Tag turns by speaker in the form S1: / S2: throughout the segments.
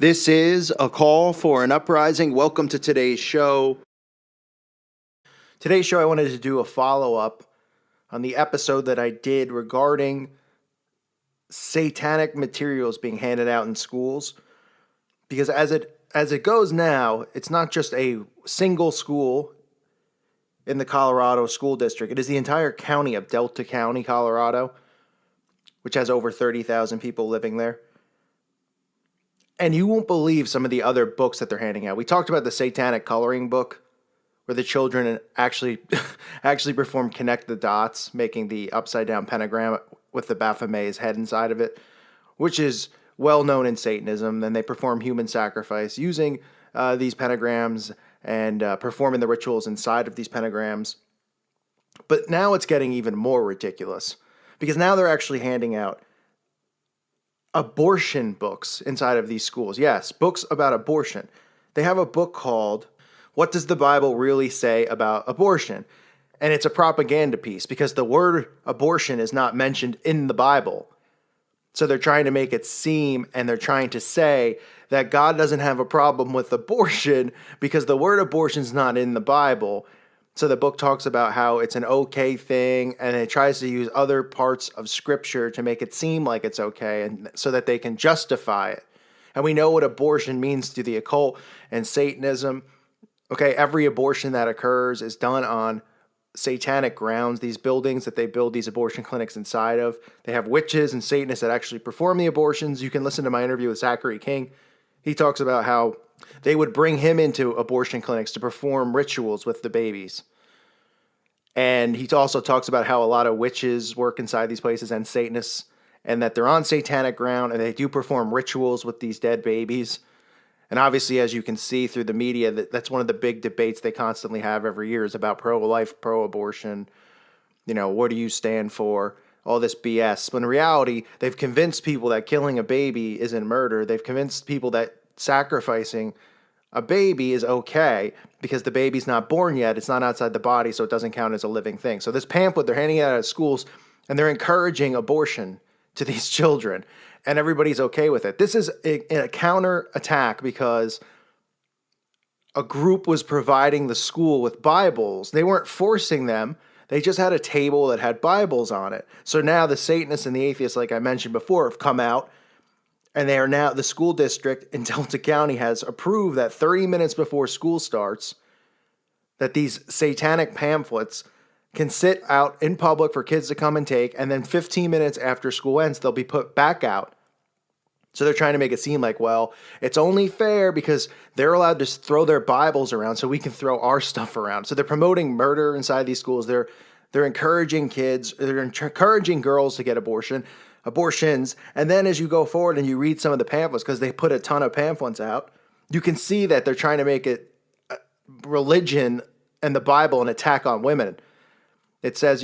S1: This is a call for an uprising. Welcome to today's show. Today's show, I wanted to do a follow-up on the episode that I did regarding satanic materials being handed out in schools. Because as it goes now, it's not just a single school in the Colorado school district. It is the entire county of Delta County, Colorado, which has over 30,000 people living there. And you won't believe some of the other books that they're handing out. We talked about the satanic coloring book, where the children actually perform connect the dots, making the upside down pentagram with the Baphomet's head inside of it, which is well known in Satanism. Then they perform human sacrifice using these pentagrams and performing the rituals inside of these pentagrams. But now it's getting even more ridiculous, because now they're actually handing out abortion books inside of these schools. Yes, books about abortion. They have a book called What Does the Bible Really Say About Abortion? And it's a propaganda piece because the word abortion is not mentioned in the Bible. So they're trying to make it seem, and they're trying to say that God doesn't have a problem with abortion because the word abortion is not in the Bible. So the book talks about how it's an okay thing, and it tries to use other parts of scripture to make it seem like it's okay, and so that they can justify it. And we know what abortion means to the occult and Satanism. Okay, every abortion that occurs is done on satanic grounds. These buildings that they build these abortion clinics inside of, they have witches and Satanists that actually perform the abortions. You can listen to my interview with Zachary King. He talks about how they would bring him into abortion clinics to perform rituals with the babies. And he also talks about how a lot of witches work inside these places and Satanists, and that they're on satanic ground and they do perform rituals with these dead babies. And obviously, as you can see through the media, that's one of the big debates they constantly have every year is about pro-life, pro-abortion. You know, what do you stand for? All this BS. When in reality, they've convinced people that killing a baby isn't murder. They've convinced people that sacrificing a baby is okay because the baby's not born yet. It's not outside the body, so it doesn't count as a living thing. So this pamphlet, they're handing it out at schools, and they're encouraging abortion to these children, and everybody's okay with it. This is a counterattack because a group was providing the school with Bibles. They weren't forcing them. They just had a table that had Bibles on it. So now the Satanists and the atheists, like I mentioned before, have come out, and they are now, the school district in Delta County has approved that 30 minutes before school starts, that these satanic pamphlets can sit out in public for kids to come and take, and then 15 minutes after school ends, they'll be put back out. So they're trying to make it seem like, well, it's only fair because they're allowed to throw their Bibles around so we can throw our stuff around. So they're promoting murder inside these schools. They're encouraging kids, they're encouraging girls to get abortions. And then as you go forward and you read some of the pamphlets, because they put a ton of pamphlets out, you can see that they're trying to make it religion and the Bible an attack on women. It says,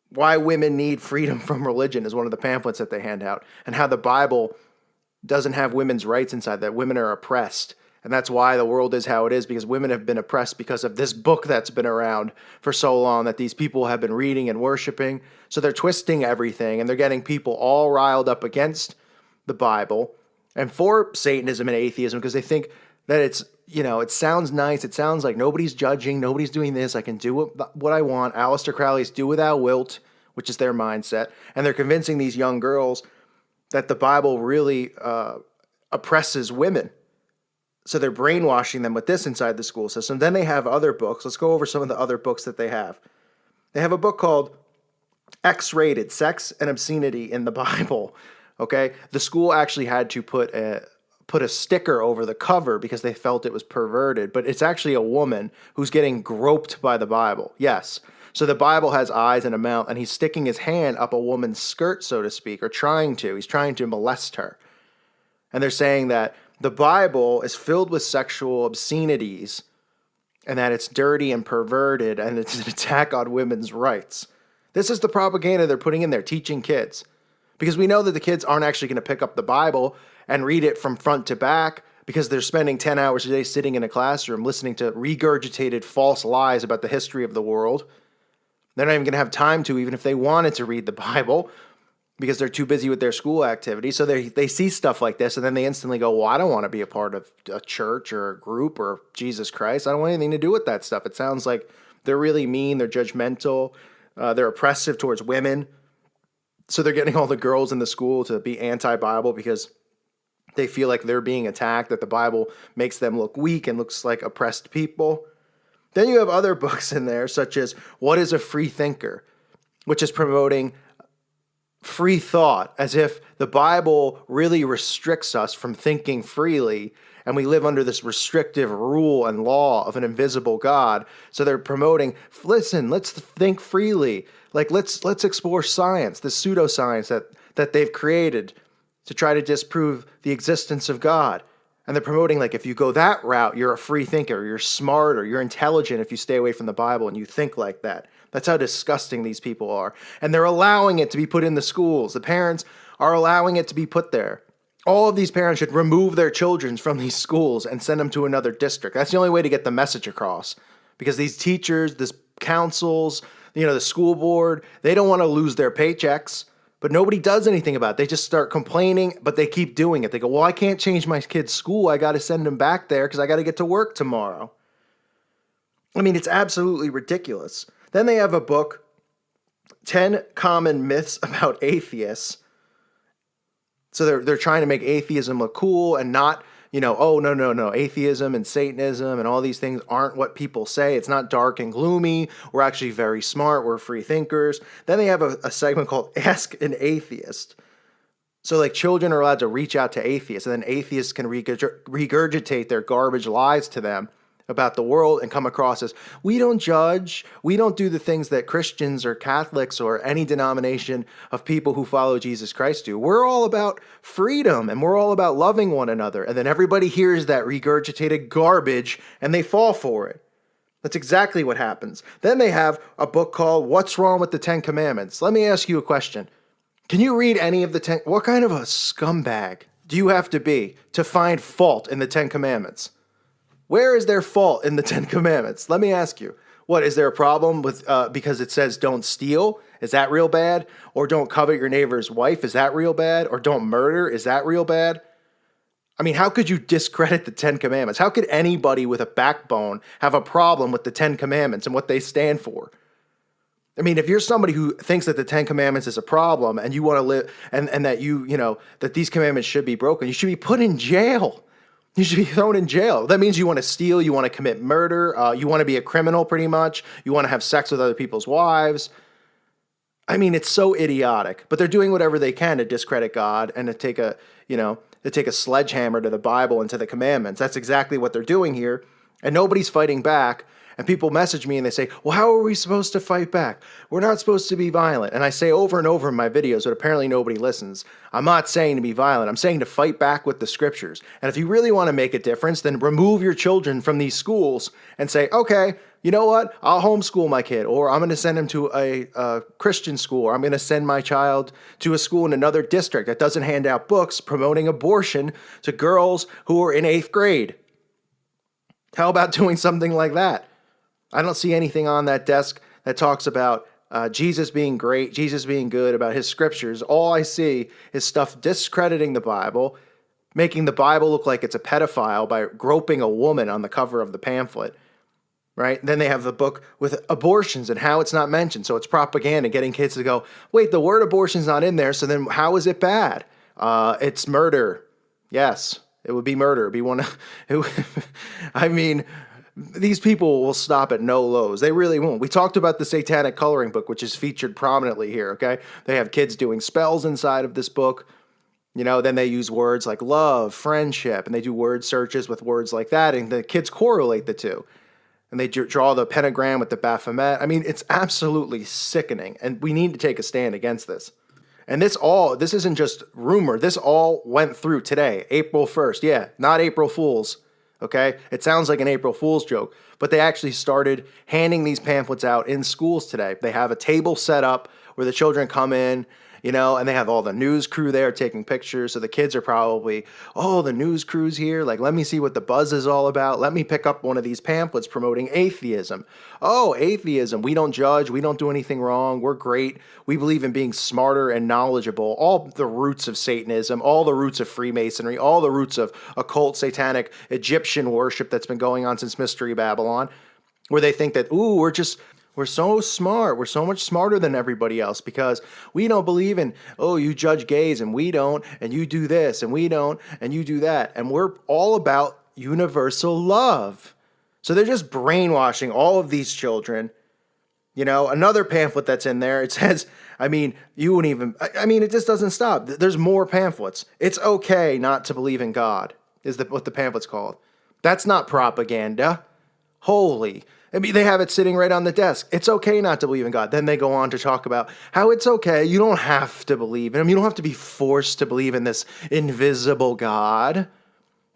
S1: why women need freedom from religion is one of the pamphlets that they hand out, and how the Bible doesn't have women's rights inside, that women are oppressed. And that's why the world is how it is, because women have been oppressed because of this book that's been around for so long that these people have been reading and worshiping. So they're twisting everything, and they're getting people all riled up against the Bible and for Satanism and atheism, because they think that it's, it sounds nice. It sounds like nobody's judging. Nobody's doing this. I can do what I want. Aleister Crowley's do without wilt, which is their mindset. And they're convincing these young girls that the Bible really oppresses women. So they're brainwashing them with this inside the school system. Then they have other books. Let's go over some of the other books that they have. They have a book called X-Rated, Sex and Obscenity in the Bible. Okay? The school actually had to put a sticker over the cover because they felt it was perverted, but it's actually a woman who's getting groped by the Bible. Yes. So the Bible has eyes and a mouth, and he's sticking his hand up a woman's skirt, so to speak, or trying to. He's trying to molest her. And they're saying that the Bible is filled with sexual obscenities and that it's dirty and perverted and it's an attack on women's rights. This is the propaganda they're putting in there, teaching kids. Because we know that the kids aren't actually going to pick up the Bible and read it from front to back because they're spending 10 hours a day sitting in a classroom listening to regurgitated false lies about the history of the world. They're not even going to have time to, even if they wanted to read the Bible, because they're too busy with their school activities. So they see stuff like this and then they instantly go, well, I don't want to be a part of a church or a group or Jesus Christ. I don't want anything to do with that stuff. It sounds like they're really mean. They're judgmental. They're oppressive towards women. So they're getting all the girls in the school to be anti-Bible because they feel like they're being attacked, that the Bible makes them look weak and looks like oppressed people. Then you have other books in there, such as What is a Free Thinker?, which is promoting free thought, as if the Bible really restricts us from thinking freely, and we live under this restrictive rule and law of an invisible God. So they're promoting, listen, let's think freely. Like, let's explore science, the pseudoscience that they've created to try to disprove the existence of God. And they're promoting, like, if you go that route, you're a free thinker, you're smart, or you're intelligent if you stay away from the Bible and you think like that. That's how disgusting these people are. And they're allowing it to be put in the schools. The parents are allowing it to be put there. All of these parents should remove their children from these schools and send them to another district. That's the only way to get the message across. Because these teachers, these councils, the school board, they don't want to lose their paychecks. But nobody does anything about it. They just start complaining, but they keep doing it. They go, well, I can't change my kid's school. I got to send him back there because I got to get to work tomorrow. I mean, it's absolutely ridiculous. Then they have a book, 10 Common Myths About Atheists. So they're trying to make atheism look cool and not, oh, no. Atheism and Satanism and all these things aren't what people say. It's not dark and gloomy. We're actually very smart. We're free thinkers. Then they have a segment called Ask an Atheist. So like children are allowed to reach out to atheists, and then atheists can regurgitate their garbage lies to them about the world and come across as, we don't judge, we don't do the things that Christians or Catholics or any denomination of people who follow Jesus Christ do. We're all about freedom and we're all about loving one another. And then everybody hears that regurgitated garbage and they fall for it. That's exactly what happens. Then they have a book called What's Wrong with the Ten Commandments? Let me ask you a question. Can you read any of the 10? What kind of a scumbag do you have to be to find fault in the 10 Commandments? Where is there fault in the 10 Commandments? Let me ask you. What, is there a problem with because it says don't steal? Is that real bad? Or don't covet your neighbor's wife? Is that real bad? Or don't murder? Is that real bad? I mean, how could you discredit the 10 Commandments? How could anybody with a backbone have a problem with the 10 Commandments and what they stand for? I mean, if you're somebody who thinks that the 10 Commandments is a problem and you want to live and that that these commandments should be broken, you should be put in jail. You should be thrown in jail. That means you want to steal, you want to commit murder, you want to be a criminal pretty much, you want to have sex with other people's wives. I mean, it's so idiotic, but they're doing whatever they can to discredit God and to take a sledgehammer to the Bible and to the commandments. That's exactly what they're doing here, and nobody's fighting back. And people message me and they say, well, how are we supposed to fight back? We're not supposed to be violent. And I say over and over in my videos, but apparently nobody listens. I'm not saying to be violent. I'm saying to fight back with the scriptures. And if you really want to make a difference, then remove your children from these schools and say, okay, you know what? I'll homeschool my kid, or I'm going to send him to a Christian school, or I'm going to send my child to a school in another district that doesn't hand out books promoting abortion to girls who are in 8th grade. How about doing something like that? I don't see anything on that desk that talks about Jesus being great, Jesus being good, about his scriptures. All I see is stuff discrediting the Bible, making the Bible look like it's a pedophile by groping a woman on the cover of the pamphlet, right? Then they have the book with abortions and how it's not mentioned. So it's propaganda, getting kids to go, wait, the word abortion's not in there, so then how is it bad? It's murder. Yes, it would be murder. It'd be one. I mean, these people will stop at no lows. They really won't. We talked about the Satanic Coloring Book, which is featured prominently here, okay? They have kids doing spells inside of this book. Then they use words like love, friendship, and they do word searches with words like that, and the kids correlate the two. And they draw the pentagram with the Baphomet. I mean, it's absolutely sickening, and we need to take a stand against this. And this isn't just rumor. This all went through today, April 1st. Yeah, not April Fools. Okay, it sounds like an April Fool's joke, but they actually started handing these pamphlets out in schools today. They have a table set up where the children come in. and they have all the news crew there taking pictures. So the kids are probably, oh, the news crew's here. Like, let me see what the buzz is all about. Let me pick up one of these pamphlets promoting atheism. Oh, atheism. We don't judge. We don't do anything wrong. We're great. We believe in being smarter and knowledgeable. All the roots of Satanism, all the roots of Freemasonry, all the roots of occult, satanic, Egyptian worship that's been going on since Mystery Babylon, where they think that, ooh, we're so smart. We're so much smarter than everybody else because we don't believe in, oh, you judge gays and we don't, and you do this and we don't, and you do that. And we're all about universal love. So they're just brainwashing all of these children. Another pamphlet that's in there, it says, it just doesn't stop. There's more pamphlets. It's okay not to believe in God, is what the pamphlet's called. That's not propaganda. Holy. They have it sitting right on the desk. It's okay not to believe in God. Then they go on to talk about how it's okay. You don't have to believe in him. You don't have to be forced to believe in this invisible God.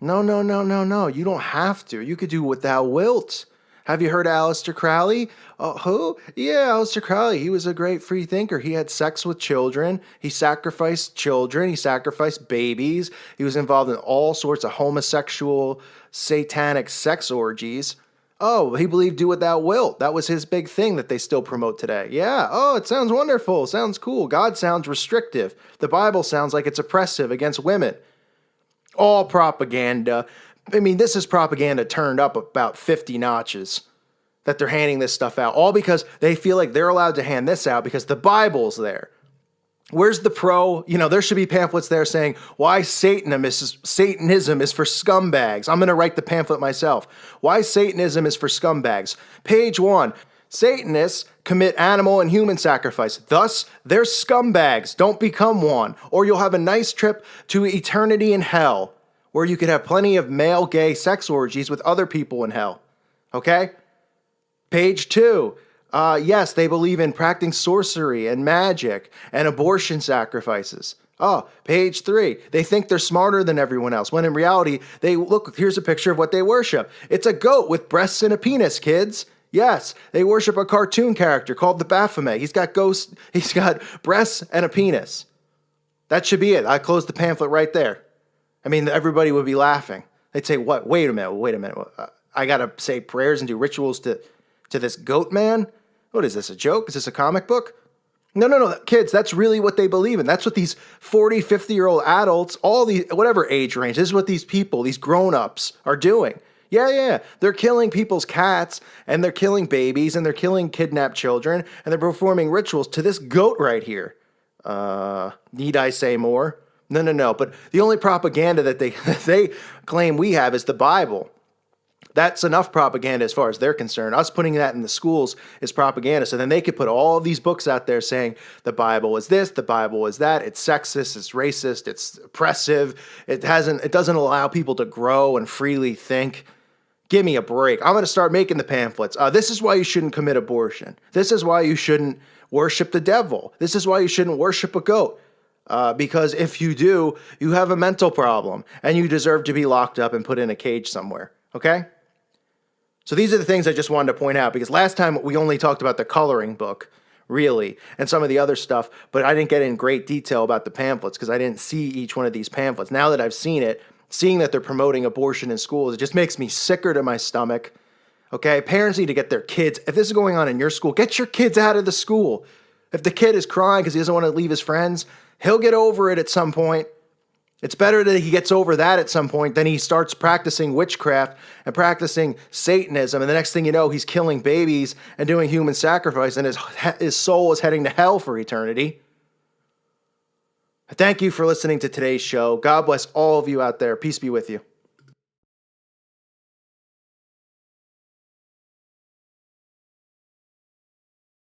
S1: No. You don't have to. You could do what thou wilt. Have you heard of Aleister Crowley? Who? Yeah, Aleister Crowley. He was a great free thinker. He had sex with children. He sacrificed children. He sacrificed babies. He was involved in all sorts of homosexual, satanic sex orgies. Oh, he believed do what thou wilt. That was his big thing that they still promote today. Yeah. Oh, it sounds wonderful. Sounds cool. God sounds restrictive. The Bible sounds like it's oppressive against women. All propaganda. This is propaganda turned up about 50 notches that they're handing this stuff out. All because they feel like they're allowed to hand this out because the Bible's there. Where's the pro? There should be pamphlets there saying why Satanism is for scumbags. I'm going to write the pamphlet myself. Why Satanism is for scumbags. Page 1. Satanists commit animal and human sacrifice. Thus, they're scumbags. Don't become one. Or you'll have a nice trip to eternity in hell, where you could have plenty of male gay sex orgies with other people in hell. Okay? Page 2. Yes, they believe in practicing sorcery and magic and abortion sacrifices. Oh, page 3. They think they're smarter than everyone else, when in reality, here's a picture of what they worship. It's a goat with breasts and a penis, kids. Yes, they worship a cartoon character called the Baphomet. He's got breasts and a penis. That should be it. I closed the pamphlet right there. Everybody would be laughing. They'd say, what? Wait a minute. I got to say prayers and do rituals to this goat man? What is this, a joke? Is this a comic book? No. Kids, that's really what they believe in. That's what these 40, 50-year-old adults, all these, whatever age range, this is what these people, these grown-ups are doing. Yeah. They're killing people's cats, and they're killing babies, and they're killing kidnapped children, and they're performing rituals to this goat right here. Need I say more? No. But the only propaganda that they claim we have is the Bible. That's enough propaganda as far as they're concerned. Us putting that in the schools is propaganda. So then they could put all these books out there saying the Bible is this, the Bible is that. It's sexist, it's racist, it's oppressive. It doesn't allow people to grow and freely think. Give me a break. I'm going to start making the pamphlets. This is why you shouldn't commit abortion. This is why you shouldn't worship the devil. This is why you shouldn't worship a goat. Because if you do, you have a mental problem and you deserve to be locked up and put in a cage somewhere. Okay? So these are the things I just wanted to point out, because last time we only talked about the coloring book, really, and some of the other stuff, but I didn't get in great detail about the pamphlets because I didn't see each one of these pamphlets. Now that I've seen it, seeing that they're promoting abortion in schools, it just makes me sicker to my stomach. Okay? Parents need to get their kids, if this is going on in your school, get your kids out of the school. If the kid is crying because he doesn't want to leave his friends, he'll get over it at some point. It's better that he gets over that at some point than he starts practicing witchcraft and practicing Satanism. And the next thing you know, he's killing babies and doing human sacrifice, and his soul is heading to hell for eternity. Thank you for listening to today's show. God bless all of you out there. Peace be with you.